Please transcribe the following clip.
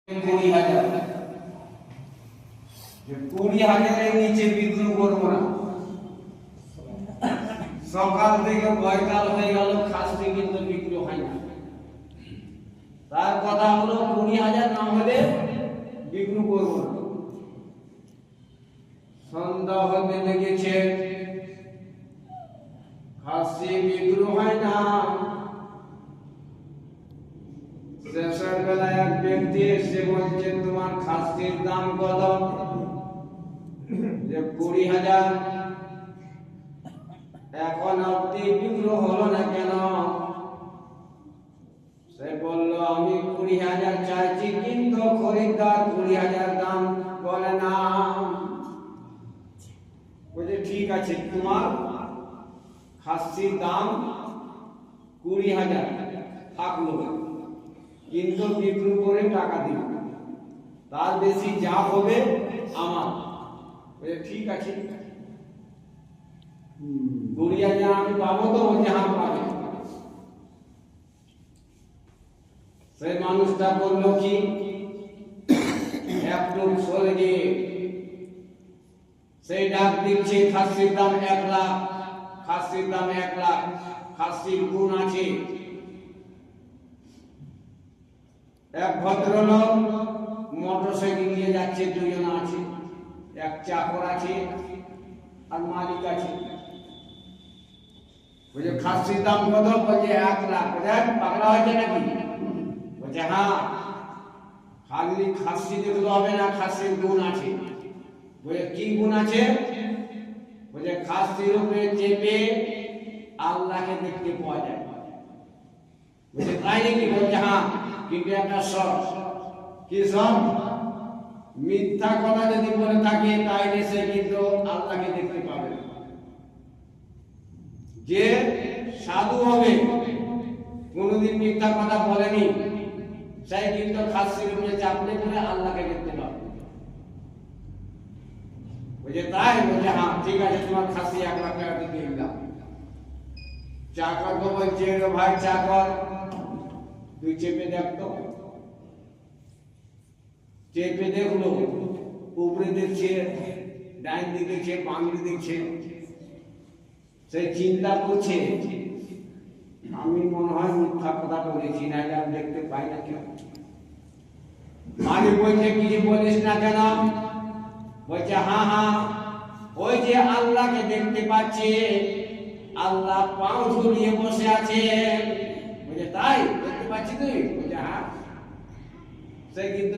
20,000 20,000-এর নিচে বিক্রি করবো না। সকাল থেকে বয়কাল হয়ে গেল, খাসি কিন্তু বিক্রি হয় না। তার কথা হলো 20,000 না হলে বিক্রি করবো না। সন্ধ্যা হতে লেগেছে, খাসি বিক্রি হয় না। শেষের বেলায় এক ব্যক্তি এসে বলছে, তোমার খাসির দাম কত? যে 20,000। এখন অবধি বিক্রি হলো না কেন? সে বলল, আমি 20,000 চাইছি, কিন্তু খরিদ্দার 20,000 দাম বলে না। বলছে ঠিক আছে, তোমার খাসির দাম 20,000 থাকলো, কিন্তু বিক্রি করে টাকা দিন, তার বেশি যা হবে আমার। ঠিক আছে, 20,000 আমি পাবো তো? বলছে হ্যাঁ পাবে। সেই মানুষটা বললো কি, একটু সরে গিয়ে সেই ডাক দিচ্ছে, খাসির দাম 1 লাখ, খাসির দাম 1 লাখ, খাসির গুণ আছে। এক ভদ্রলোক মোটরসাইকেল নিয়ে যাচ্ছে, 2 জন আছে, এক চাকর আছে আর মালিক আছে। বলছে খাসির দাম কত? বলছে 1 লাখ। বলছে পাগলা হয়েছে নাকি? বলছে হ্যাঁ, খালি খাসি দেখলে হবে না, খাসির গুণ আছে। বলছে কি গুণ আছে? বলছে খাসির উপরে চেপে আল্লাহকে দেখতে পাওয়া যায়। বলছে তাই নাকি? বলছে হ্যাঁ, কিন্তু একটা শর্ত। কি শর্ত? মিথ্যা কথা যদি বলে থাকে তাইলে সে কিন্তু আল্লাহকে দেখতে পাবে না। যে সাধু হবে, কোনদিন মিথ্যা কথা বলেনি, সে কিন্তু খাসির উপরে চাপলে পরে আল্লাহকে দেখতে পাবে। বলছে তাই? বলছে হ্যাঁ, ঠিক আছে, তোমার খাসি 1 লাখ টাকা দিয়ে দিলাম। চাকরকে বলছে, ভাই চাকর, তুই চেপে দেখতো। চেপে দেখলো, উপরে দেখছে, ডাইন দিকে দেখছে, বাম দিকে দেখছে। সে চিন্তা করছে, আমি মনে হয় মিথ্যা কথা বলেছি, না আমি দেখতে পাই না কেন? মালিক বলছে কিছু বলিস না কেন? বলছে হ্যাঁ হ্যাঁ, ওই যে আল্লাহকে দেখতে পাচ্ছে, আল্লাহ পাও ঝুলিয়ে বসে আছে। বলছে তাই দেখতে পাচ্ছি তুই? বলছে হ্যাঁ। সে কিন্তু